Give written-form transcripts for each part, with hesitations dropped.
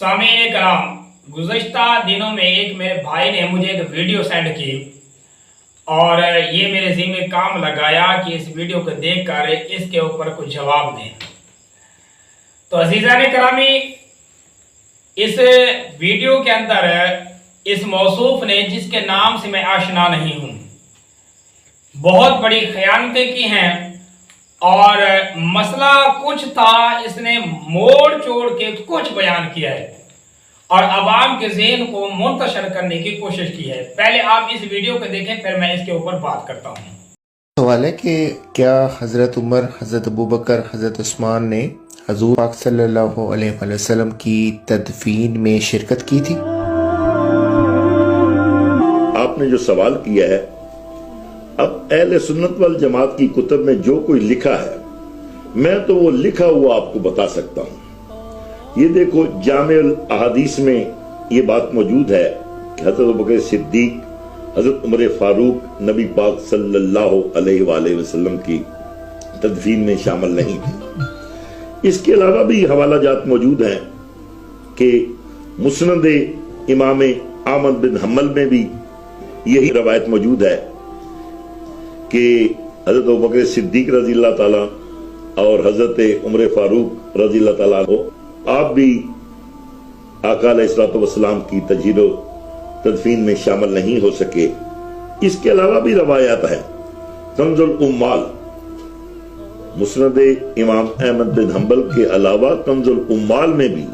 सामीन कराम, गुज़श्ता दिनों में एक मेरे भाई ने मुझे एक वीडियो सेंड की और ये मेरे ज़िम्मे काम लगाया कि इस वीडियो को देख कर इसके ऊपर कुछ जवाब दें। तो अज़ीज़ान करामी, इस वीडियो के अंदर इस मौसूफ ने, जिसके नाम से मैं आशना नहीं हूँ, बहुत बड़ी खयानतें की हैं और मसला कुछ था, इसने मोड़ चोड़ के कुछ बयान किया है और अवाम के ज़हन को मुंतशर करने की कोशिश की है। पहले आप इस वीडियो को देखें, फिर मैं इसके ऊपर बात करता हूँ। सवाल है कि क्या हज़रत उमर, हज़रत अबू बकर, हज़रत उस्मान ने हज़ूर पाक सल्लल्लाहु अलैहि वसल्लम की तदफीन में शिरकत की थी? आपने जो सवाल किया है, अब अहले सुन्नत वल जमात की कुतुब में जो कोई लिखा है, मैं तो वो लिखा हुआ आपको बता सकता हूं। ये देखो, जामिउल अहादीस में ये बात मौजूद है कि हज़रत अबू बकर सिद्दीक, हज़रत उमर फारूक नबी पाक सल्लल्लाहु अलैहि वसल्लम की तदफीन में शामिल नहीं थे। इसके अलावा भी हवाला जात मौजूद हैं कि मुस्नद इमाम अहमद बिन हम्बल में भी यही रवायत मौजूद है कि हज़रत अबू बकर सिद्दीक रज़ी अल्लाह ताला और हज़रत उमर फारूक रज़ी अल्लाह ताला को आप भी आका अलैहिस्सलातु वस्सलाम की तजहीर तदफीन में शामिल नहीं हो सके। इसके अलावा भी रवायात है। कंजुल उम्माल, मुस्नद इमाम अहमद बिन हम्बल के अलावा कंजुल उम्माल में भी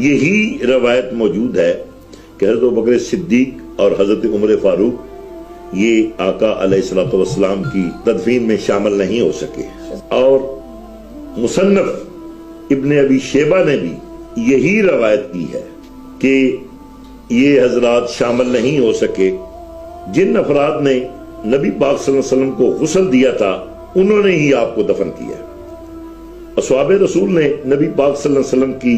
यही रवायत मौजूद है कि हज़रत अबू बकर सिद्दीक और हज़रत उमर फारूक ये आका अलैहिस्सलातु वस्सलाम की तदफीन में शामिल नहीं हो सके। और मुसन्नफ इब्ने अबी शेबा ने भी यही रवायत की है कि ये हजरात शामिल नहीं हो सके। जिन अफराद ने नबी पाक सल्लल्लाहु अलैहि वसल्लम को गुस्ल दिया था, उन्होंने ही आपको दफन किया। अस्हाबे रसूल ने नबी पाक सल्लल्लाहु अलैहि वसल्लम की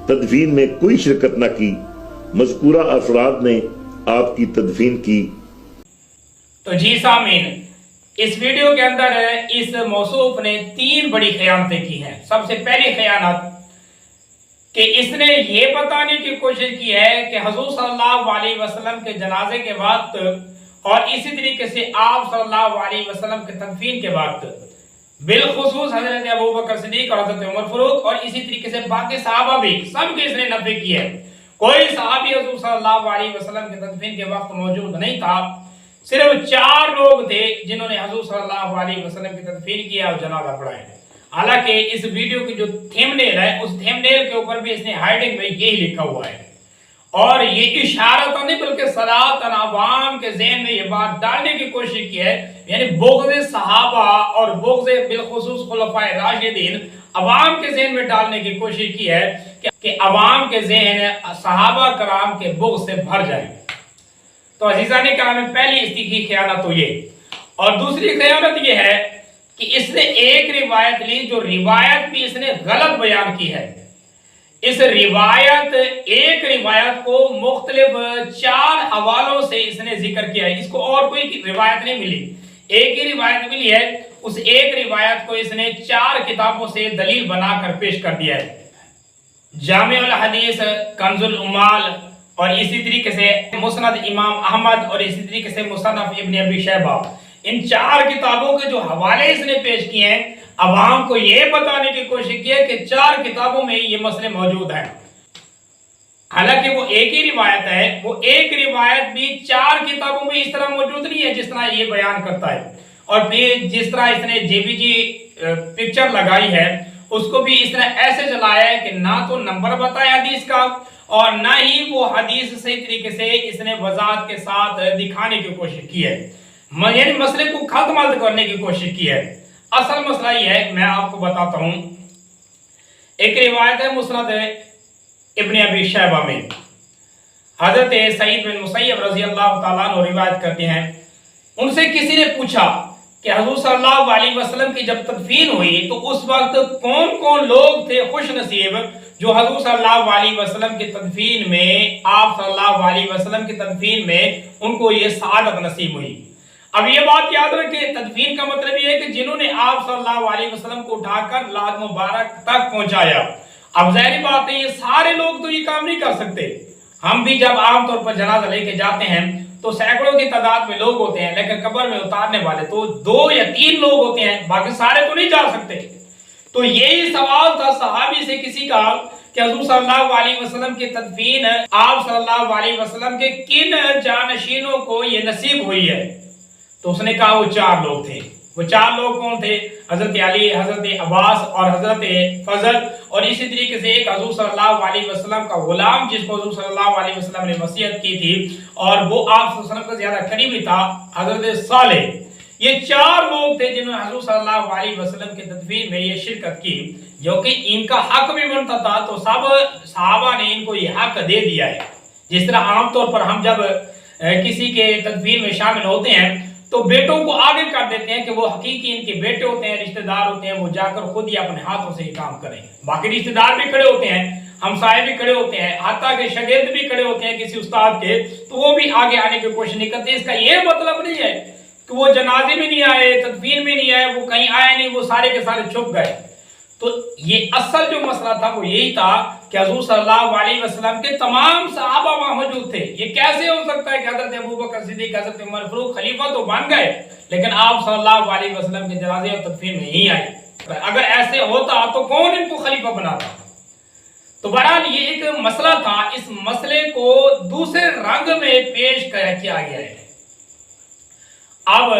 तदफीन में कोई शिरकत न की। मज़कूरा अफराद ने आपकी तदफीन की। तो जी सामीन, इस वीडियो के अंदर इस मौसूफ ने 3 बड़ी खयानतें की हैं। सबसे पहली खयानत कि इसने ये बताने की कोशिश की है कि हुज़ूर सल्लल्लाहु अलैहि वसल्लम के जनाजे के वक्त और इसी तरीके से आप सल्लल्लाहु अलैहि वसल्लम के तदफीन के वक्त बिलखुसूस हज़रत अबू बकर सिद्दीक और हज़रत उमर फारूक और इसी तरीके से बाकी सहाबा भी सबके इसने नफी की है। कोई सहाबी हुज़ूर सल्लल्लाहु अलैहि वसल्लम के तदफीन के वक्त मौजूद नहीं था। सिर्फ 4 लोग थे जिन्होंने हुज़ूर सल्लल्लाहु अलैहि वसल्लम की तदफीन किया और जनाजा पढ़ाया। हालांकि इस वीडियो की जो थंबनेल है, उस थंबनेल के ऊपर भी इसने हाइडिंग में यही लिखा हुआ है और ये इशारा तो नहीं बल्कि सलातन अवाम के ज़हन में ये बात डालने की कोशिश की है, यानी बुग़्ज़ सहाबा और बुग़्ज़ बिलखुसूस खुलफाए राशिदीन अवाम के ज़हन में डालने की कोशिश की है कि अवाम के ज़हन सहाबा कराम के बुग़्ज़ से भर जाए। तो अज़ीज़ान कराम में पहली इसकी खयानत तो ये, और दूसरी खयानत ये है कि इसने एक रिवायत ली, जो रिवायत भी इसने गलत बयान की है। इस रिवायत, एक रिवायत को मुख्तलिफ 4 हवालों से इसने जिक्र किया है। इसको और कोई रिवायत नहीं मिली, एक ही रिवायत मिली है। उस एक रिवायत को इसने 4 किताबों से दलील बनाकर पेश कर दिया है। जामिउल हदीस, कंजुल उम्माल और इसी तरीके से मुस्नद इमाम अहमद और इसी तरीके से मुसन्नफ इब्ने अबी शैबा, इन 4 किताबों के जो हवाले इसने पेश किए हैं, अवाम को यह बताने की कोशिश की है कि 4 किताबों में ये मसले मौजूद हैं। हालांकि वो एक ही रिवायत है, वो एक रिवायत भी 4 किताबों में इस तरह मौजूद नहीं है जिस तरह ये बयान करता है। और फिर जिस तरह इसने जेबीजी पिक्चर लगाई है, उसको भी इसने ऐसे जलाया है कि ना तो नंबर बताया हदीस का और ना ही वो हदीस सही तरीके से इसने वजाहत के साथ दिखाने की कोशिश की है, यानी मसले को खत्म करने की कोशिश की है। असल मसला ये है, मैं आपको बताता हूं। एक रिवायत है मुस्नद इब्ने अबी शैबा में, हजरत सईद बिन मुसय्यब रजी अल्लाह ताला अन्हु रिवायत करते हैं, उनसे किसी ने पूछा कि हुज़ूर सल्लल्लाहु अलैहि वसल्लम की जब तदफीन हुई तो उस वक्त कौन कौन लोग थे खुश नसीब जो हुज़ूर सल्लल्लाहु अलैहि वसल्लम की तदफीन में, आप सल्लल्लाहु अलैहि वसल्लम की तदफीन में उनको ये सआदत नसीब हुई। अब ये बात याद रखें, तदफीन का मतलब ये है कि जिन्होंने आप सल्लल्लाहु अलैहि वसल्लम को उठाकर लाद मुबारक तक पहुंचाया अब ज़ाहिर बात है ये सारे लोग तो ये काम नहीं कर सकते। हम भी जब आमतौर पर जनाजा लेके जाते हैं तो सैकड़ों की तादाद में लोग होते हैं, लेकिन कब्र में उतारने वाले तो 2 या 3 लोग होते हैं, बाकी सारे तो नहीं जा सकते। तो यही सवाल था सहाबी से किसी का कि हुजूर सल्लल्लाहु अलैहि वसल्लम की तदफीन आप सल्लल्लाहु अलैहि वसल्लम के किन जानशीनों को ये नसीब हुई है। तो उसने कहा वो 4 लोग थे। वो 4 लोग कौन थे? हजरत अली, हजरत अब्बास और हजरत फजल, और इसी तरीके से एक हुजूर सल्लल्लाहु अलैहि वसल्लम का गुलाम जिसको हुजूर सल्लल्लाहु अलैहि वसल्लम ने वसीयत की थी और वो आप सल्लल्लाहु अलैहि वसल्लम का ज्यादा करीबी था, हजरत सालेह। ये 4 लोग थे जिन्होंने हुजूर सल्लल्लाहु अलैहि वसल्लम की तदफीन में ये शिरकत की, जो कि इनका हक भी बनता था। तो सब सहाबा ने इनको ये हक दे दिया है। जिस तरह आमतौर पर हम जब किसी के तदफीन में शामिल होते हैं तो बेटों को आगे कर देते हैं कि वो हकीकी इनके बेटे होते हैं, रिश्तेदार होते हैं, वो जाकर खुद ही अपने हाथों से ही काम करें। बाकी रिश्तेदार भी खड़े होते हैं, हमसाये भी खड़े होते हैं, हत्ता के शागिर्द भी खड़े होते हैं किसी उस्ताद के, तो वो भी आगे आने की कोशिश नहीं करते। इसका ये मतलब नहीं है कि वो जनाजे में नहीं आए, तदफीन में नहीं आए, वो कहीं आए नहीं, वो सारे के सारे छुप गए। तो ये असल जो मसला था वो यही था कि हुजूर सल्लल्लाहु अलैहि वसल्लम के तमाम सहाबा वहां मौजूद थे। ये कैसे हो सकता है कि हजरत अबू बकर सिद्दीक, हजरत उमर फारूक खलीफा तो बन गए लेकिन आप सल्लल्लाहु अलैहि वसल्लम के जनाजे और तदफीन में नहीं आए? अगर ऐसे होता तो कौन इनको खलीफा बनाता? तो बहरहाल ये एक मसला था। इस मसले को दूसरे रंग में पेश किया गया है। अब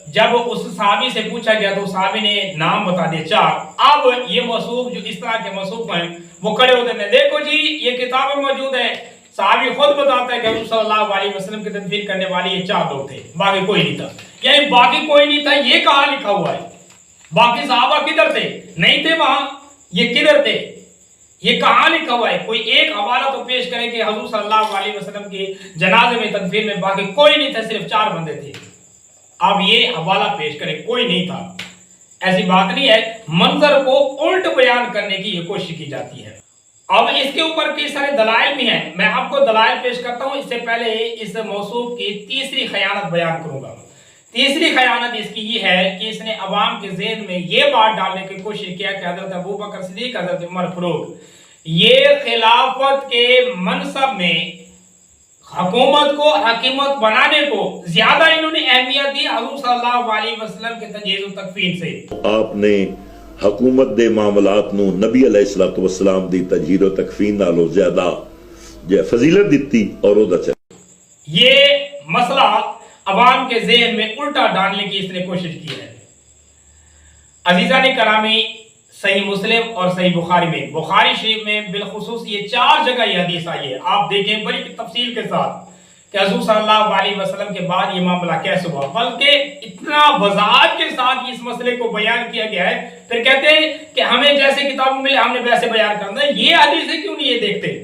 जब उस सहाबी से पूछा गया तो सहाबी ने नाम बता दिए 4। अब ये मसूफ जो इस तरह के मसूफ हैं वो खड़े होते हैं, देखो जी ये किताब में मौजूद है। सहाबी खुद बताता है कि हुजूर सल्लल्लाहु अलैहि वसल्लम की तदफीन करने वाले ये 4 लोग थे, बाकी कोई नहीं था। यानी बाकी कोई नहीं था ये कहाँ लिखा हुआ है? बाकी सहाबा किधर थे? नहीं थे वहां, ये किधर थे? ये कहाँ लिखा हुआ है? कोई एक हवाला तो पेश करें कि हुजूर सल्लल्लाहु अलैहि वसल्लम के जनाजे में तदफीन में बाकी कोई नहीं था, सिर्फ 4 बंदे थे। अब ये हवाला पेश करे, कोई नहीं था, ऐसी बात नहीं है। मंजर को उल्ट बयान करने की ये कोशिश की जाती है। अब इसके ऊपर कई सारे दलाइल भी हैं, मैं आपको दलाइल पेश करता हूं। इससे पहले इस मौसूफ की तीसरी खयानत बयान करूंगा। तीसरी खयानत इसकी ये है कि इसने अवाम के ज़हन में ये बात डालने की कोशिश किया कि हजरत अबू बकर सिद्दीक, हजरत उमर फारूक ये खिलाफत के मनसब में हुकूमत को, हकीमत बनाने को ज्यादा इन्होंने अहमियत दी हुजूर सल्लल्लाहु अलैहि वसल्लम के तजहीज़ व तकफीन से। आपने हुकूमत दे मामलात नू नबी अलैहिस्सलातु वस्सलाम दी तजहीज़ व तकफीन नालों ज्यादा जो फजीलत दिती और ओदा चल ये मसला अवाम के ज़हन में उल्टा डालने की इसने कोशिश की है। अजीज़ा ने करामी, सही मुस्लिम और सही बुखारी में, बुखारी शरीफ में बिलखुसूस ये 4 जगह ये हदीस आई है। आप देखें बड़ी तफसील के साथ कि हुजूर सल्लल्लाहु अलैहि वसल्लम के बाद ये मामला कैसे हुआ, बल्कि इतना वजाहत के साथ इस मसले को बयान किया गया है। फिर कहते हैं कि हमें जैसे किताबों मिले हमने वैसे बयान करना है। ये हदीसें क्यों नहीं ये देखते?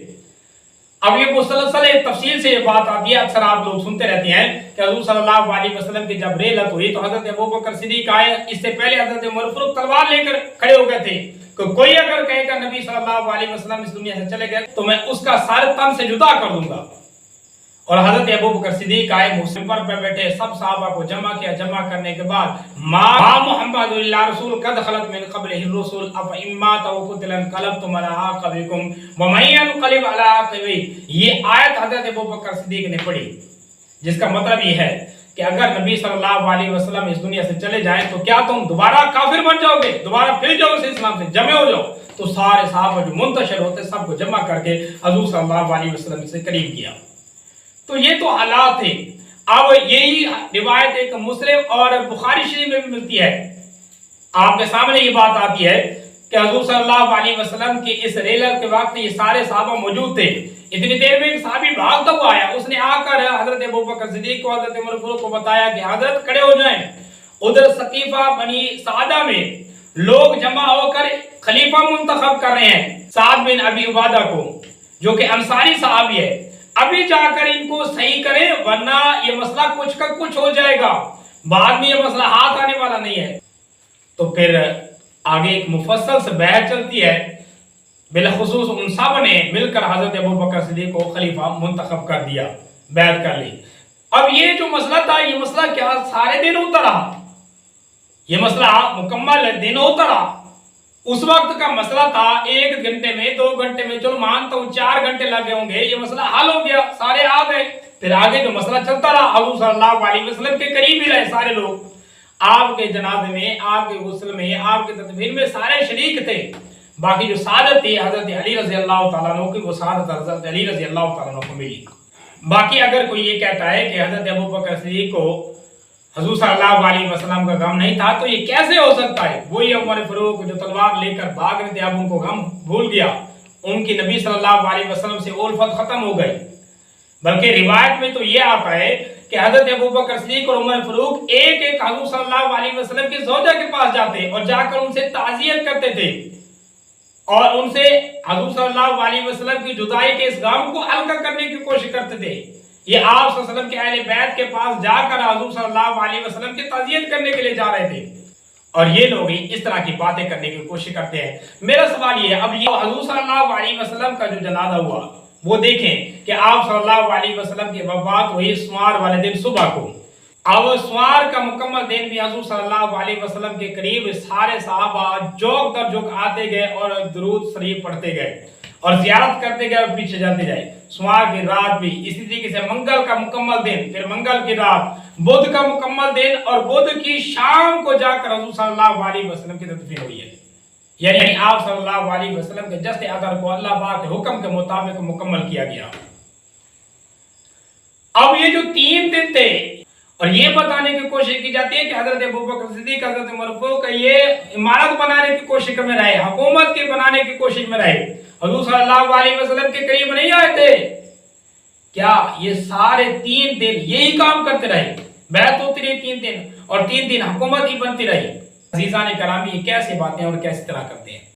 अब ये मुसलसल तफसील से ये बात आती है, अक्सर आप लोग सुनते रहते हैं कि हुजूर सल्लल्लाहु अलैहि वसल्लम की जब रेलत हुई तो हजरत अबू बकर सिद्दीक आए, इससे पहले हजरत उमर फारूक तलवार लेकर खड़े हो गए थे। कोई अगर कहेगा नबी सल्लल्लाहु अलैहि वसल्लम इस दुनिया से चले गए तो मैं उसका सर तन से जुदा कर दूंगा। और हजरत अबू बकर सिद्दीक आए, मुसल्लम पर बैठे, सब सहाबा को जमा किया। जमा करने के बाद मा मुहम्मद इल्ला रसूल कद खलत मिन क़ब्लिहि रसूल अफ इम्मा तवकुतलन कलबतुम अला अक़बिकुम व मन यनक़लिब अला अक़बी। ये आयत हजरत अबू बकर सिद्दीक ने पढ़ी, जिसका मतलब ये है कि अगर नबी सल्लल्लाहु अलैहि वसल्लम इस दुनिया से चले जाएं तो क्या तुम दोबारा काफिर बन जाओगे, दोबारा फिर जाओगे इस्लाम से, जमे हो जाओ। तो सारे सहाबा जो मुंतशिर होते सबको जमा करके हजूर सल्लल्लाहु अलैहि वसल्लम से करीब किया। तो ये तो हालात थे। अब यही रिवायत एक मुस्लिम और बुखारी शरीफ में भी मिलती है। आपके सामने ये बात आती है कि हुजूर सल्लल्लाहु अलैहि वसल्लम की इस रेलत के वक्त ये सारे सहाबा मौजूद थे। इतनी देर में एक सहाबी भागता हुआ आया, उसने आकर हजरत अबू बकर सिद्दीक को, हजरत उमर फारूक को बताया कि हजरत खड़े हो जाएं। उधर सकीफा बनी सादा में लोग जमा होकर खलीफा मुंतखब कर रहे हैं साद बिन अबी उबादा को, जो कि अंसारी साहबी है। अभी जाकर इनको सही करें वरना ये मसला कुछ का कुछ हो जाएगा, बाद में ये मसला हाथ आने वाला नहीं है। तो फिर आगे एक मुफस्सल से बहस चलती है। बिलखुसूस उन सब ने मिलकर हजरत अबू बकर सिद्दीक को खलीफा मुंतखब कर दिया, बैत कर ली। अब ये जो मसला था, ये मसला क्या सारे दिन होता रहा? ये मसला मुकम्मल दिन होता रहा? उस वक्त का मसला था 1 घंटे में 2 घंटे में, चलो मानता हूँ 4 घंटे लगे होंगे, ये मसला हल हो गया, सारे आ गए। फिर आगे जो मसला चलता रहा, हुजूर सल्लल्लाहु अलैहि वसल्लम के करीब ही रहे सारे लोग, आपके जनाजे में, आपके गुस्ल में, आपके तदफीन में सारे शरीक थे। बाकी जो सादत थी हजरत अली रजी अल्लाह तआला अन्हु की, वो सादत हजरत अली रजी अल्लाह तआला अन्हु को मिली। बाकी अगर कोई ये कहता है कि हजरत अबू बकर सिद्दीक को हुजूर सल्लल्लाहु अलैहि वसल्लम का गम नहीं था, तो ये कैसे हो सकता है? वही उमर फारूक जो तलवार लेकर भाग रहे थे, अब उनको गम भूल गया, उनकी नबी सल्लल्लाहु अलैहि वसल्लम से उल्फत खत्म हो गई। बल्कि रिवायत में तो ये आता है कि हजरत अबू बकर सिद्दीक और उमर फारूक एक एक हुजूर सल्लल्लाहु अलैहि वसल्लम की ज़ौजा के पास जाते और जाकर उनसे ताज़ियत करते थे और उनसे हुजूर सल्लल्लाहु अलैहि वसल्लम की जुदाई के इस गम को हल्का करने की कोशिश करते थे। ये आप सल्लल्लाहु अलैहि वसल्लम के अहले बैत के पास जाकर हुजूर सल्लल्लाहु अलैहि वसल्लम की ताज़ियत करने के लिए जा रहे थे, और ये लोग इस तरह की बातें करने की कोशिश करते हैं। मेरा सवाल ये है, अब ये हुजूर सल्लल्लाहु अलैहि वसल्लम का जो जनाजा हुआ, वो देखें कि आप सल्लल्लाहु अलैहि वसल्लम की वफात हुई स्वार वाले दिन सुबह को। अब स्वार का मुकम्मल दिन भी हुजूर सल्लल्लाहु अलैहि वसल्लम के करीब सारे सहाबा जोक दर जोक आते गए और दुरूद शरीफ पढ़ते गए और ज़ियारत करते गए और पीछे जाते जाए। स्वार की रात भी इसी तरीके से, मंगल का मुकम्मल दिन, फिर मंगल की रात, बुध का मुकम्मल दिन और बुध की शाम को जाकर हुजूर सल्लल्लाहु अलैहि वसल्लम की तदफीन हुई है। यानी आप सल्लल्लाहु अलैहि वसल्लम के जश्न अदर को अल्लाह पाक के हुक्म के मुताबिक मुकम्मल किया गया। अब ये जो 3 दिन थे, और ये बताने की कोशिश की जाती है कि हजरत अबू बकर सिद्दीक, हजरत उमर फारूक ये इमारत बनाने की कोशिश में रहे, हुकूमत के बनाने की कोशिश में रहे, हुजूर सल्लल्लाहु अलैहि वसल्लम के करीब नहीं आए थे। क्या ये सारे 3 दिन यही काम करते रहे? बैत होती रही 3 दिन और 3 दिन हुकूमत ही बनती रही। अजीज़ान करामी, ये कैसी बातें और कैसी तरह करते हैं।